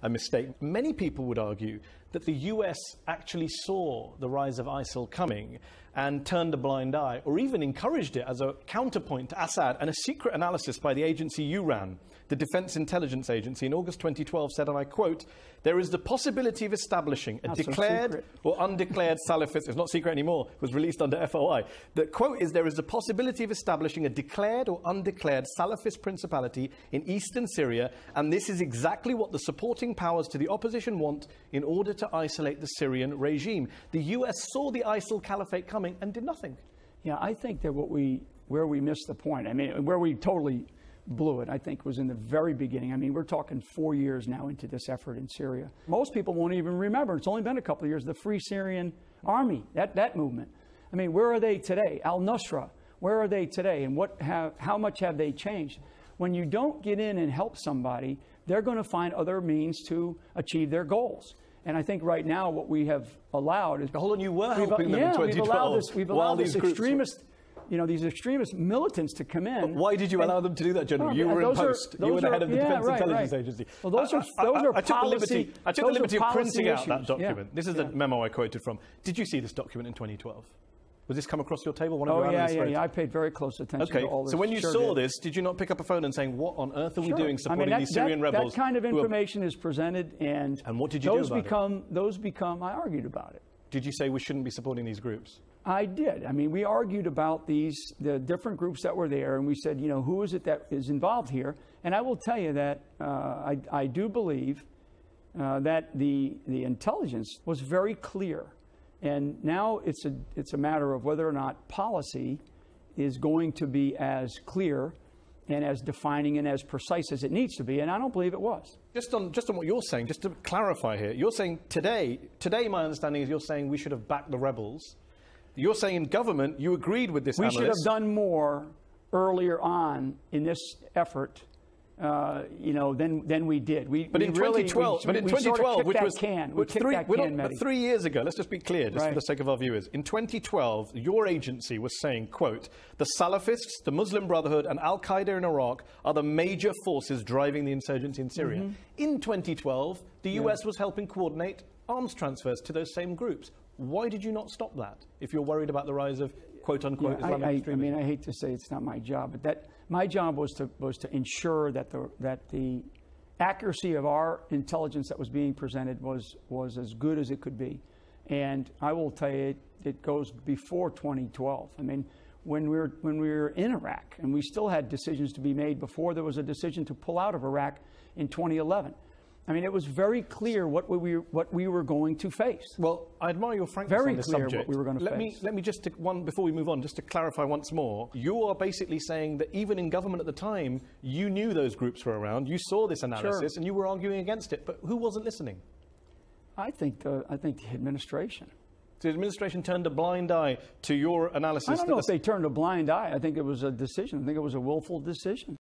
a mistake. Many people would argue that the US actually saw the rise of ISIL coming and turned a blind eye, or even encouraged it as a counterpoint to Assad. And a secret analysis by the agency you ran, the Defense Intelligence Agency, in August 2012 said, and I quote, "There is the possibility of establishing a declared or undeclared Salafist," it's not secret anymore, it was released under FOI. The quote is, "There is the possibility of establishing a declared or undeclared Salafist principality in eastern Syria, and this is exactly what the supporting powers to the opposition want in order to isolate the Syrian regime." The US saw the ISIL caliphate coming and did nothing. Yeah, I think that where we missed the point, I mean, where we totally blew it, I think, was in the very beginning. I mean, we're talking 4 years now into this effort in Syria. Most people won't even remember. It's only been a couple of years. The Free Syrian Army, that movement. I mean, where are they today? Al-Nusra, where are they today? And how much have they changed? When you don't get in and help somebody, they're going to find other means to achieve their goals. And I think right now what we have allowed is... Hold on, you were helping them in 2012. We've allowed this extremist... You know, these extremist militants to come in. But why did you allow them to do that, General? You were in post. You were the head of the Defense Intelligence Agency. Well, those are policy. I took the liberty of printing out that document. Yeah. This is the memo I quoted from. Did you see this document in 2012? Was this come across your table? Yeah. I paid very close attention to all this. So when you saw this, did you not pick up a phone and saying, what on earth are we doing supporting these Syrian rebels? That kind of information is presented, and what did you do about it? Those become, I argued about it. Did you say we shouldn't be supporting these groups? I did. I mean, we argued about the different groups that were there, and we said, you know, who is it that is involved here? And I will tell you that I do believe that the intelligence was very clear. And now it's a matter of whether or not policy is going to be as clear and as defining and as precise as it needs to be, and I don't believe it was. Just on what you're saying, just to clarify here, you're saying today my understanding is you're saying we should have backed the rebels. You're saying in government you agreed with this analyst. We should have done more earlier on in this effort, you know, than we did. But in 2012, which was 3 years ago, let's just be clear, just for the sake of our viewers. In 2012, your agency was saying, quote, "The Salafists, the Muslim Brotherhood, and Al-Qaeda in Iraq are the major forces driving the insurgency in Syria." In 2012, the US was helping coordinate arms transfers to those same groups. Why did you not stop that if you're worried about the rise of quote-unquote Islamic extremism? I mean, I hate to say it's not my job, but my job was to ensure that the accuracy of our intelligence that was being presented was as good as it could be. And I will tell you, it goes before 2012. I mean, when we were in Iraq, and we still had decisions to be made before there was a decision to pull out of Iraq in 2011. I mean, it was very clear what we were going to face. Well, I admire your frankness on this subject. Very clear what we were going to face. Let me just, before we move on, just to clarify once more. You are basically saying that even in government at the time, you knew those groups were around, you saw this analysis, and you were arguing against it. But who wasn't listening? I think the administration. So the administration turned a blind eye to your analysis? I don't know if they turned a blind eye. I think it was a decision. I think it was a willful decision.